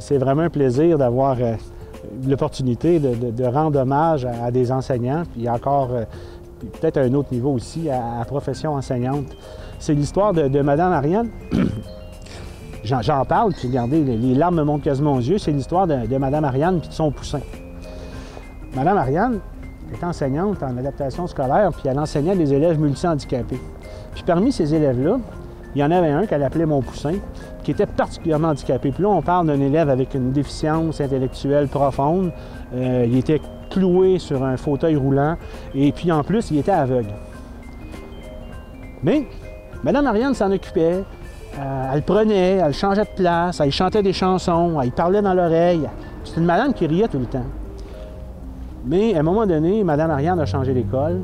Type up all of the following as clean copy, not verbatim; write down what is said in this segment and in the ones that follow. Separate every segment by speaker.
Speaker 1: c'est vraiment un plaisir d'avoir l'opportunité de rendre hommage à des enseignants, puis encore peut-être à un autre niveau aussi, à la profession enseignante. C'est l'histoire de Mme Ariane. J'en parle, puis regardez, les larmes me montent quasiment aux yeux. C'est l'histoire de Mme Ariane et de son poussin. Mme Ariane est enseignante en adaptation scolaire, puis elle enseignait à des élèves multi-handicapés. Puis parmi ces élèves-là, il y en avait un qu'elle appelait mon poussin, qui était particulièrement handicapé. Puis là, on parle d'un élève avec une déficience intellectuelle profonde. Il était cloué sur un fauteuil roulant, et puis en plus, il était aveugle. Mais Mme Ariane s'en occupait. Elle le prenait, elle changeait de place, elle chantait des chansons, elle parlait dans l'oreille. C'était une madame qui riait tout le temps. Mais à un moment donné, Mme Ariane a changé d'école.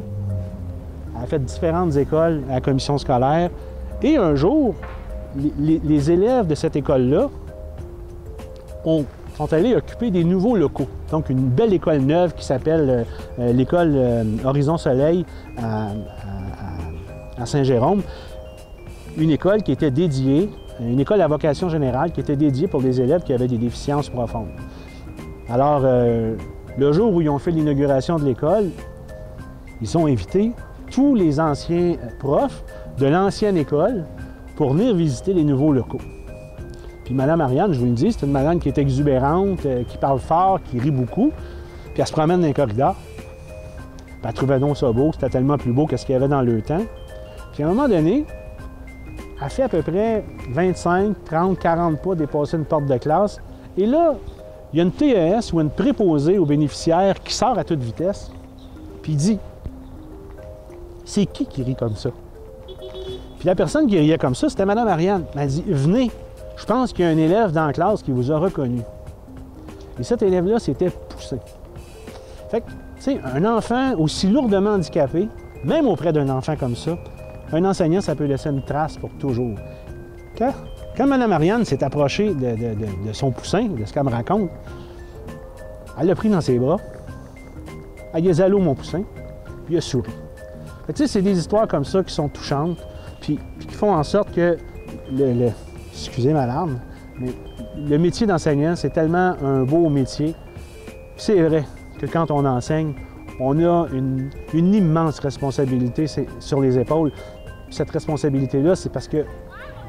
Speaker 1: Elle a fait différentes écoles à la commission scolaire. Et un jour, les élèves de cette école-là sont allés occuper des nouveaux locaux. Donc, une belle école neuve qui s'appelle l'école Horizon Soleil à Saint-Jérôme. Une école qui était dédiée, une école à vocation générale qui était dédiée pour des élèves qui avaient des déficiences profondes. Alors, le jour où ils ont fait l'inauguration de l'école, ils ont invité tous les anciens profs de l'ancienne école pour venir visiter les nouveaux locaux. Puis Mme Ariane, je vous le dis, c'est une madame qui est exubérante, qui parle fort, qui rit beaucoup, puis elle se promène dans les corridors. Puis elle trouvait donc ça beau, c'était tellement plus beau que ce qu'il y avait dans le temps. Puis à un moment donné, elle fait à peu près 25, 30, 40 pas dépasser une porte de classe. Et là, il y a une TES ou une préposée aux bénéficiaires qui sort à toute vitesse, puis il dit « C'est qui rit comme ça? » Puis la personne qui riait comme ça, c'était Mme Ariane. Elle dit « Venez, je pense qu'il y a un élève dans la classe qui vous a reconnu. » Et cet élève-là, c'était Poussin. Fait que, tu sais, un enfant aussi lourdement handicapé, même auprès d'un enfant comme ça, un enseignant, ça peut laisser une trace pour toujours. Quand Mme Ariane s'est approchée de son poussin, de ce qu'elle me raconte, elle l'a pris dans ses bras, elle a dit « Allô, mon poussin », puis il a souri. Tu sais, c'est des histoires comme ça qui sont touchantes, puis qui font en sorte que, excusez ma larme, mais le métier d'enseignant, c'est tellement un beau métier. C'est vrai que quand on enseigne, on a une immense responsabilité sur les épaules. Cette responsabilité-là, c'est parce que,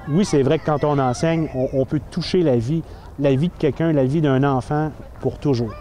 Speaker 1: oui, c'est vrai que quand on enseigne, on peut toucher la vie de quelqu'un, la vie d'un enfant pour toujours.